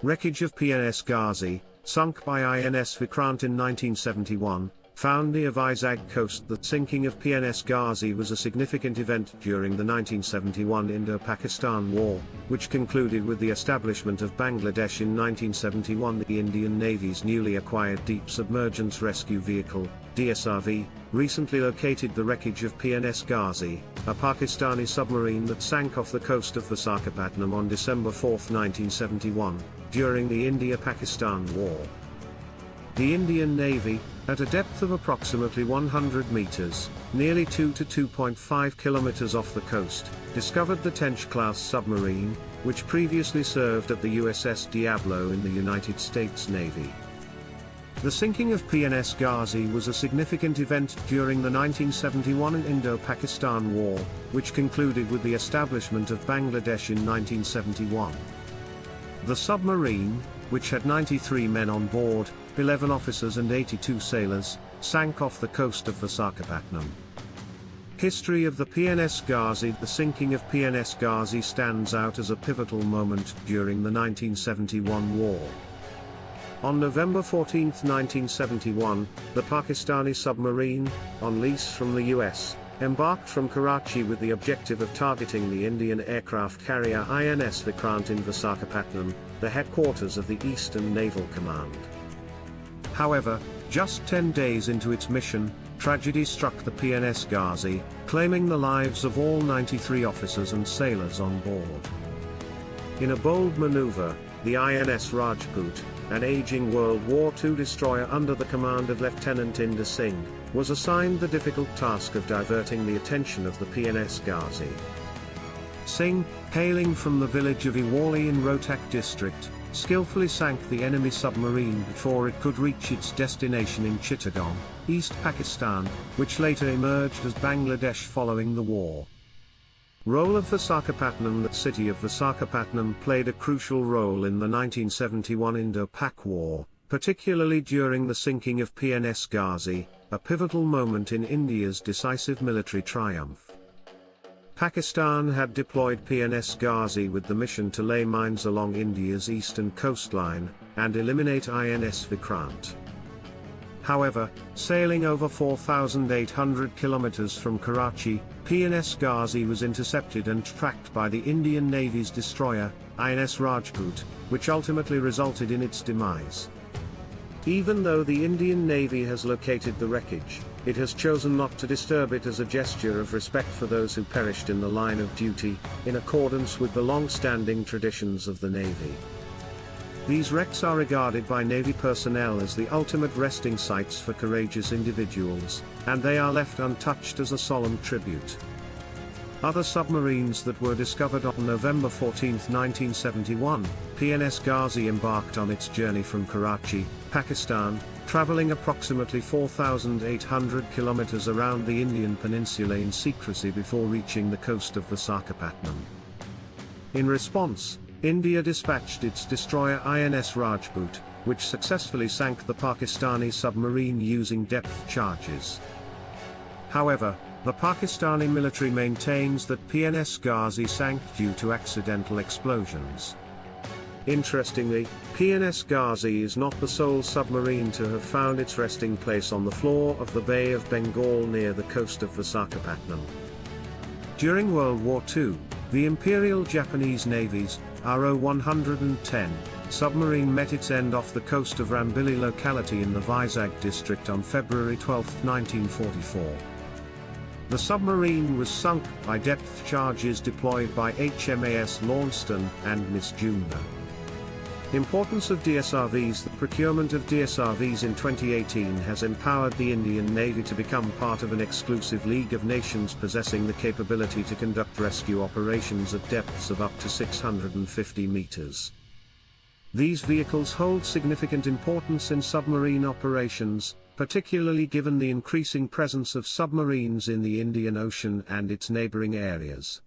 Wreckage of PNS Ghazi, sunk by INS Vikrant in 1971, found near Vizag coast. The sinking of PNS Ghazi was a significant event during the 1971 Indo-Pakistan War, which concluded with the establishment of Bangladesh in 1971. The Indian Navy's newly acquired Deep Submergence Rescue Vehicle, DSRV, recently located the wreckage of PNS Ghazi, a Pakistani submarine that sank off the coast of Visakhapatnam on December 4, 1971, during the India-Pakistan War. The Indian Navy, at a depth of approximately 100 meters, nearly 2 to 2.5 kilometers off the coast, discovered the Tench-class submarine, which previously served at the USS Diablo in the United States Navy. The sinking of PNS Ghazi was a significant event during the 1971 Indo-Pakistan War, which concluded with the establishment of Bangladesh in 1971. The submarine, which had 93 men on board, 11 officers and 82 sailors, sank off the coast of Visakhapatnam. History of the PNS Ghazi. The sinking of PNS Ghazi stands out as a pivotal moment during the 1971 war. On November 14, 1971, the Pakistani submarine, on lease from the US, embarked from Karachi with the objective of targeting the Indian aircraft carrier INS Vikrant in Visakhapatnam, the headquarters of the Eastern Naval Command. However, just 10 days into its mission, tragedy struck the PNS Ghazi, claiming the lives of all 93 officers and sailors on board. In a bold maneuver, the INS Rajput, an aging World War II destroyer under the command of Lieutenant Inder Singh, was assigned the difficult task of diverting the attention of the PNS Ghazi. Singh, hailing from the village of Iwali in Rohtak district, skillfully sank the enemy submarine before it could reach its destination in Chittagong, East Pakistan, which later emerged as Bangladesh following the war. Role of Visakhapatnam. The city of Visakhapatnam played a crucial role in the 1971 Indo-Pak War, particularly during the sinking of PNS Ghazi, a pivotal moment in India's decisive military triumph. Pakistan had deployed PNS Ghazi with the mission to lay mines along India's eastern coastline, and eliminate INS Vikrant. However, sailing over 4,800 kilometers from Karachi, PNS Ghazi was intercepted and tracked by the Indian Navy's destroyer, INS Rajput, which ultimately resulted in its demise. Even though the Indian Navy has located the wreckage, it has chosen not to disturb it as a gesture of respect for those who perished in the line of duty, in accordance with the long-standing traditions of the Navy. These wrecks are regarded by Navy personnel as the ultimate resting sites for courageous individuals, and they are left untouched as a solemn tribute. Other submarines that were discovered on November 14, 1971, PNS Ghazi embarked on its journey from Karachi, Pakistan, traveling approximately 4,800 kilometers around the Indian peninsula in secrecy before reaching the coast of Visakhapatnam. In response, India dispatched its destroyer INS Rajput, which successfully sank the Pakistani submarine using depth charges. However, the Pakistani military maintains that PNS Ghazi sank due to accidental explosions. Interestingly, PNS Ghazi is not the sole submarine to have found its resting place on the floor of the Bay of Bengal near the coast of Visakhapatnam. During World War II, the Imperial Japanese Navy's RO-110 submarine met its end off the coast of Rambili locality in the Vizag district on February 12, 1944. The submarine was sunk by depth charges deployed by HMAS Launceston and Miss Juna. Importance of DSRVs. The procurement of DSRVs in 2018 has empowered the Indian Navy to become part of an exclusive league of nations possessing the capability to conduct rescue operations at depths of up to 650 meters. These vehicles hold significant importance in submarine operations, particularly given the increasing presence of submarines in the Indian Ocean and its neighboring areas.